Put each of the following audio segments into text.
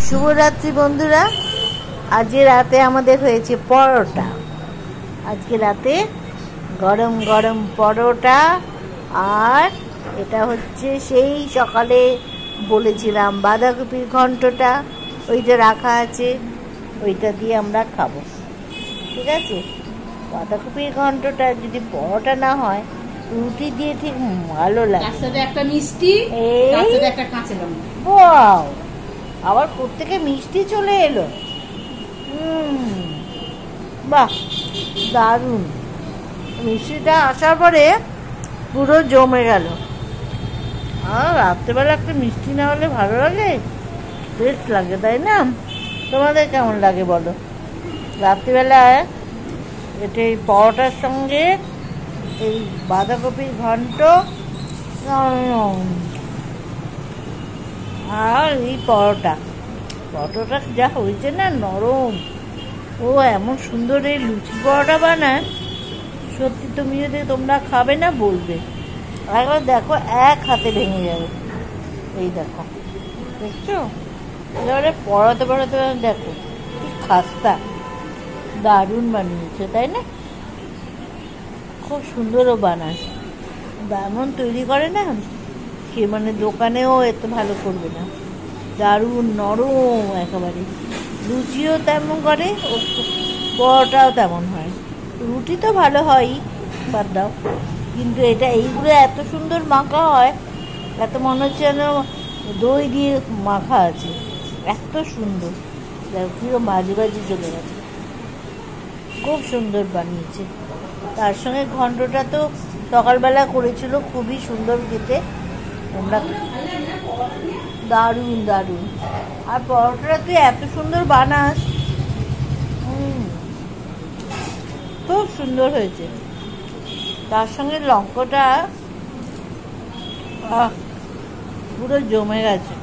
শুভরাত্রি বন্ধুরা। আজকে রাতে আমাদের হয়েছে পরোটা। আজকে রাতে গরম গরম পরোটা, আর এটা হচ্ছে সেই সকালে বলেছিলাম বাঁধাকপির ঘন্টটা, ওইটা রাখা আছে, ওইটা দিয়ে আমরা খাবো। ঠিক আছে, বাঁধাকপির ঘন্টটা যদি পরোটা না হয় রুটি দিয়ে ঠিক ভালো লাগে। একটা মিষ্টি, একটা কাঁচা লঙ্কা। ওয়াও, আবার কোত্থেকে মিষ্টি চলে এলো। বাহ, দারুণ। মিষ্টিটা আসার পরে পুরো জমে গেল। আর রাত্রেবেলা একটা মিষ্টি না হলে ভালো লাগে? বেশ লাগে, তাই না? তোমাদের কেমন লাগে বলো? রাত্রিবেলায় এটা এই পরোটার সঙ্গে এই বাঁধাকপির ঘন্ট আর এই পরোটাটা যা হয়েছে না, নরম। ও এমন সুন্দর এই লুচি পরোটা বানায়, সত্যি তুমি যদি তোমরা খাবে না বলবে। একবার দেখো, এক হাতে ভেঙে যাবে। এই দেখো, দেখছো? এবারে পড়াতে দেখো কি খাস্তা, দারুণ বানিয়েছে, তাই না? খুব সুন্দরও বানায়। এমন তৈরি করে না সে, মানে দোকানেও এত ভালো করবে না। দারুণ নরম একেবারে। লুচিও তেমন করে, ও পরোটাও তেমন হয়। রুটি তো ভালো হয়ই, বাদ দাও, কিন্তু এটা এইগুলো এত সুন্দর মাখা হয়, এত মনে হচ্ছে যেন দই দিয়ে মাখা আছে, এত সুন্দর। কিরকম বাজি চলে গেছে, খুব সুন্দর বানিয়েছে। তার সঙ্গে ঘন্টটা তো সকালবেলা করেছিল, খুবই সুন্দর খেতে। তোমরা দারুণ দারুণ। আর পরোটাটা তুই এত সুন্দর বানাস, খুব সুন্দর হয়েছে। তার সঙ্গে লঙ্কাটা পুরো জমে গেছে,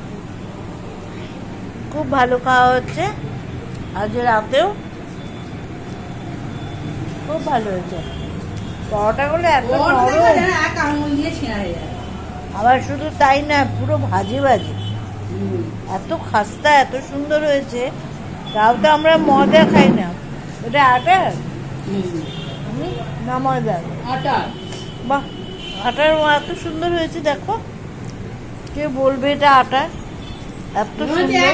খুব ভালো খাওয়া হচ্ছে। আজ রাতেও খুব ভালো হয়েছে। পরোটাগুলো এত নরম, আবার শুধু তাই না, পুরো ভাজে ভাজে, এত খাস্তা, এত সুন্দর হয়েছে। তাও তো আমরা ময়দা খাই না, এটা আটার না ময়দার? আটার। বাহ, আটার এত সুন্দর হয়েছে, দেখো। কে বলবে এটা আটার? এত সুন্দর,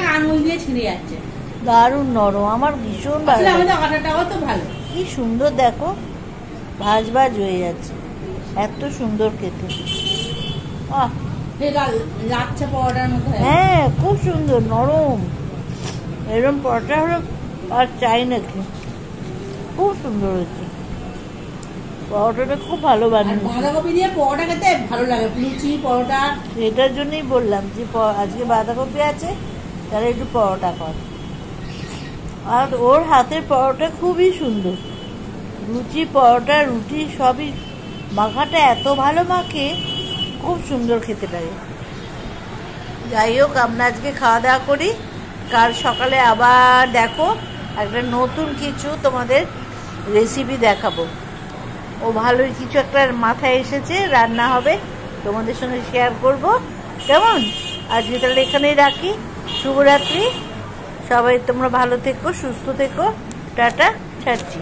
দারুণ নরম, আমার ভীষণ ভালো। কি সুন্দর দেখো, ভাজ ভাজ হয়ে যাচ্ছে, এত সুন্দর খেতে। হ্যাঁ, খুব সুন্দর নরম। এরকম পরোটা হলো আর চাই নাকি, খুব সুন্দর হয়েছে। পরোটাটা খুব ভালো বানিয়েছে। বাঁধাকপি দিয়ে পরোটা খেতে ভালো লাগে, লুচি পরোটা। এটার জন্যই বললাম যে আজকে বাঁধাকপি আছে, তাহলে একটু পরোটা কর। আর ওর হাতের পরোটা খুবই সুন্দর। লুচি পরোটা রুটি সবই মাখাটা এত ভালো মাখে, খুব সুন্দর খেতে লাগে। যাই হোক, আমরা আজকে খাওয়া দাওয়া করি, কাল সকালে আবার দেখো একটা নতুন কিছু তোমাদের রেসিপি দেখাবো। ও ভালোই কিছু একটা মাথায় এসেছে, রান্না হবে, তোমাদের সঙ্গে শেয়ার করব। কেমন? আজকে তাহলে এখানেই রাখি। শুভরাত্রি, সবাই তোমরা ভালো থেকো, সুস্থ থেকো, টাটা, ছাড়ছি।